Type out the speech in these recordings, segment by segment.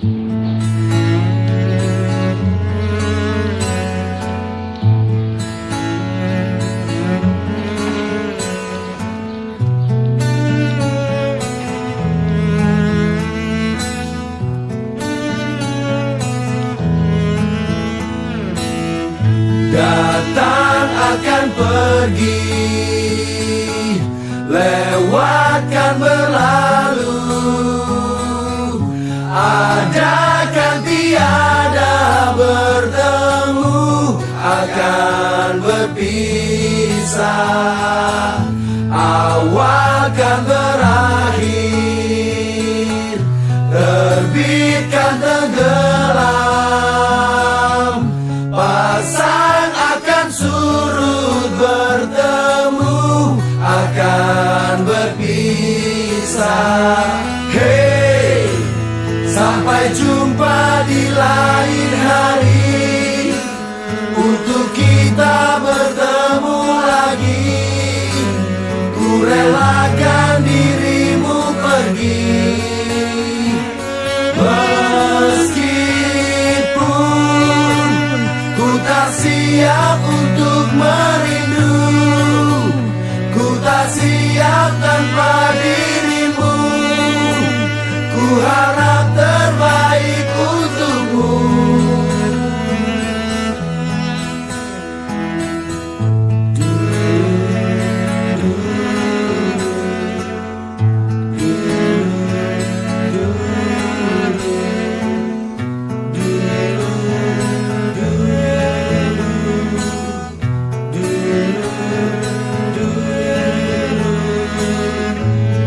Datang akan pergi, lewatkan berlalu, ada kan tiada bertemu, akan berpisah. Awal kan berakhir, terbitkan tenggelam, pasang akan surut, bertemu akan berpisah. Hey, sampai jumpa di lain hari, untuk kita bertemu lagi. Ku relakan dirimu pergi, meskipun ku tak siap untuk merindu, ku tak siap tanpa dirimu. Ku harap terbaik untukmu.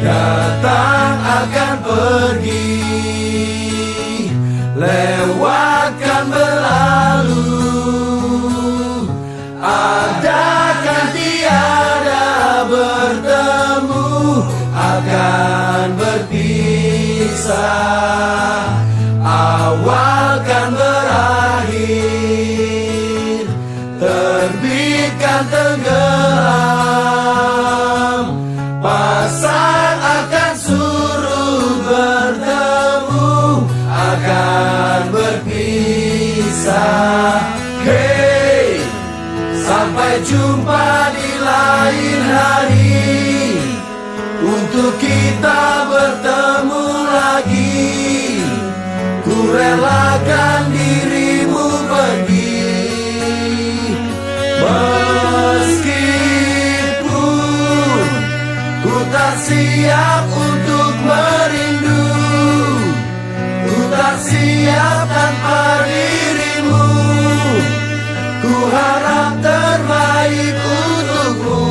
Datang akan pergi, lewatkan berlalu, ada kan tiada bertemu, akan berpisah. Awal kan berakhir, terbitkan tenggelam, pasang akan surut, bertemu akan berpisah. Hey, sampai jumpa di lain hari, untuk kita bertemu lagi. Ku relakan dirimu pergi, meskipun ku tak siap untuk merindu, ku tak siap tanpa dirimu. Ku harap terbaik untukmu.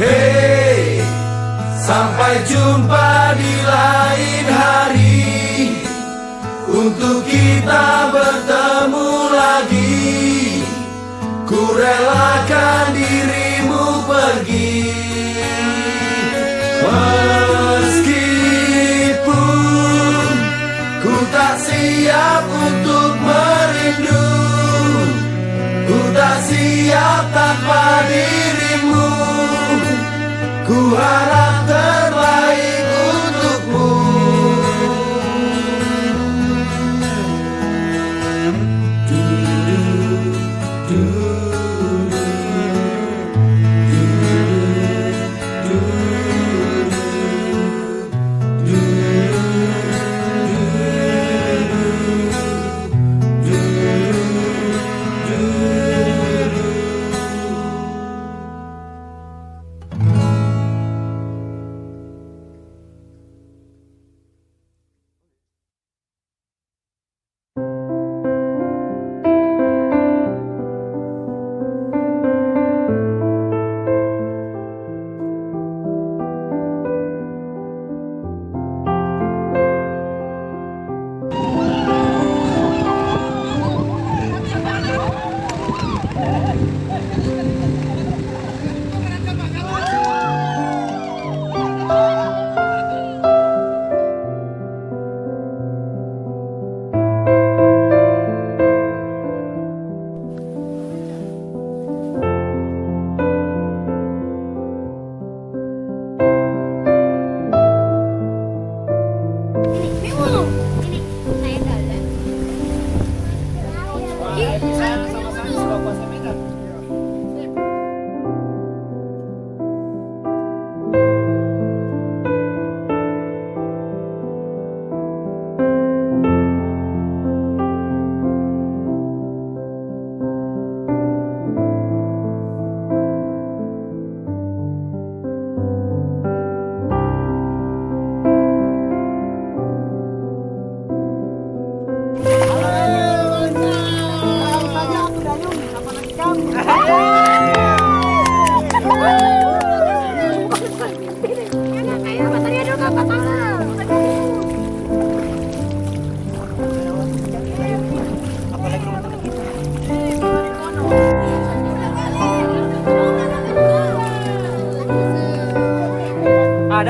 Hey, sampai jumpa di lain hari, untuk kita bertemu lagi. Ku relakan dirimu pergi, meskipun ku tak siap untuk merindu, ku tak siap tanpa dirimu. Ku harap terbaik untukmu.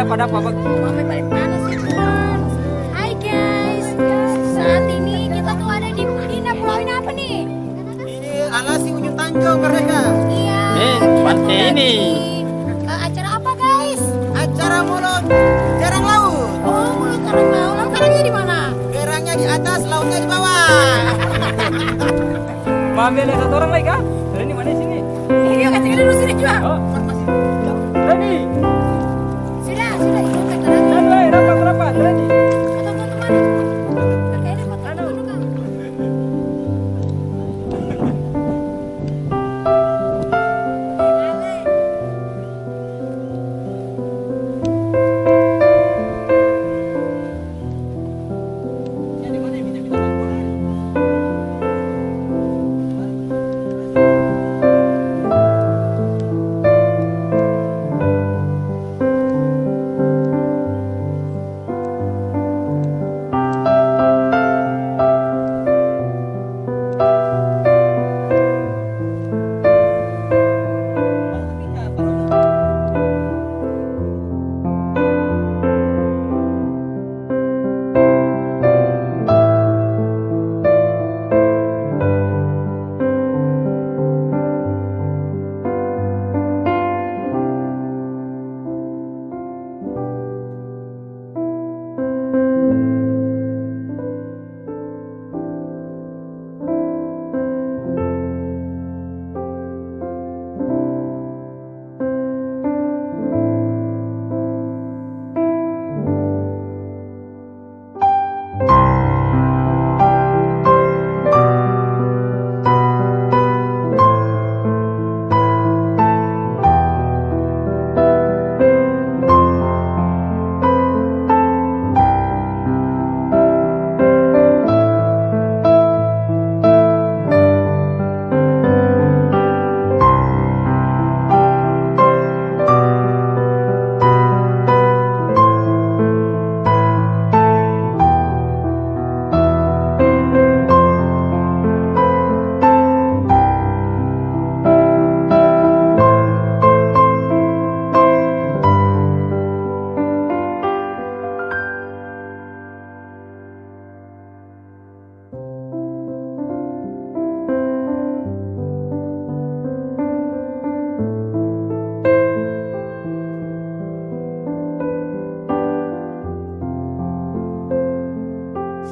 Ada apa? Mami paling panas itu. Hai guys, saat ini kita tuh ada di pulau ini apa nih? Ini Alasi Ujung Tanjung mereka. Iya. Pantai ini. Acara apa guys? Acara mulut jarang laut. Oh, mulut karang laut. Lalu karangnya di mana? Gerangnya di atas, lautnya di bawah. Mami ada satu orang lagi kah? Ini mana sini? Iya, kasih dulu sini juga. Oh. Ready? Sudah, ikut kata lagi. Rapat. Ready? Foto-foto mana? Kayaknya foto dulu kan.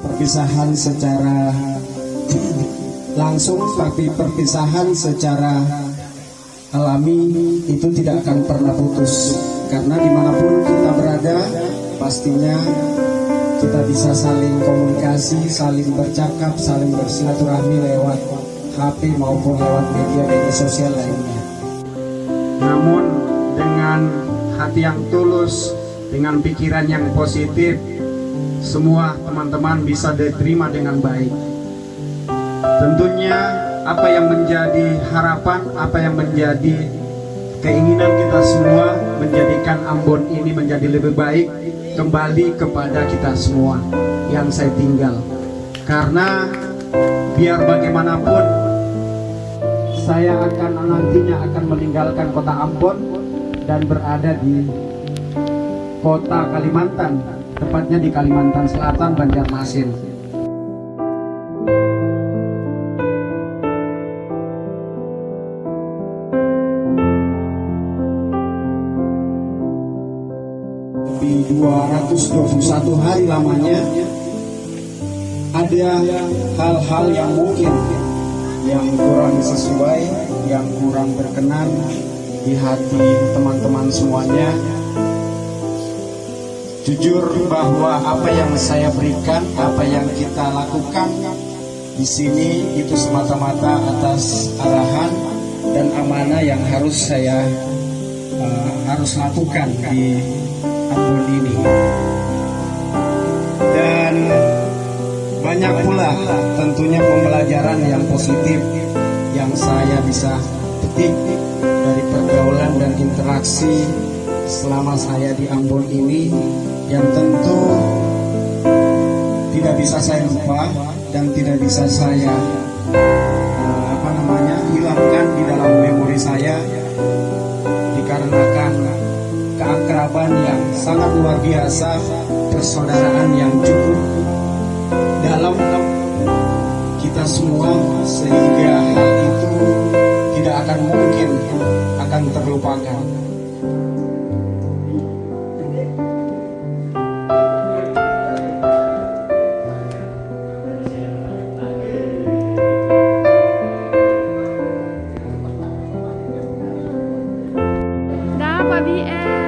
Perpisahan secara langsung, tapi perpisahan secara alami itu tidak akan pernah putus, karena dimanapun kita berada pastinya kita bisa saling komunikasi, saling bercakap, saling bersilaturahmi lewat HP maupun lewat media sosial lainnya. Namun dengan hati yang tulus, dengan pikiran yang positif, semua teman-teman bisa diterima dengan baik. Tentunya apa yang menjadi harapan, apa yang menjadi keinginan kita semua menjadikan Ambon ini menjadi lebih baik kembali kepada kita semua yang saya tinggal. Karena biar bagaimanapun saya nantinya akan meninggalkan kota Ambon dan berada di kota Kalimantan, tepatnya di Kalimantan Selatan, Banjarmasin. Di 221 hari lamanya ada hal-hal yang mungkin yang kurang sesuai, yang kurang berkenan di hati teman-teman semuanya. Jujur bahwa apa yang saya berikan, apa yang kita lakukan di sini itu semata-mata atas arahan dan amanah yang harus saya harus lakukan di Ambon ini. Dan banyak pula tentunya pembelajaran yang positif yang saya bisa petik dari pergaulan dan interaksi selama saya di Ambon ini, yang tentu tidak bisa saya lupa dan tidak bisa saya hilangkan di dalam memori saya, dikarenakan keakraban yang sangat luar biasa, persaudaraan yang cukup dalam kita semua, sehingga hal itu tidak akan mungkin akan terlupakan. Dah, Pak BM.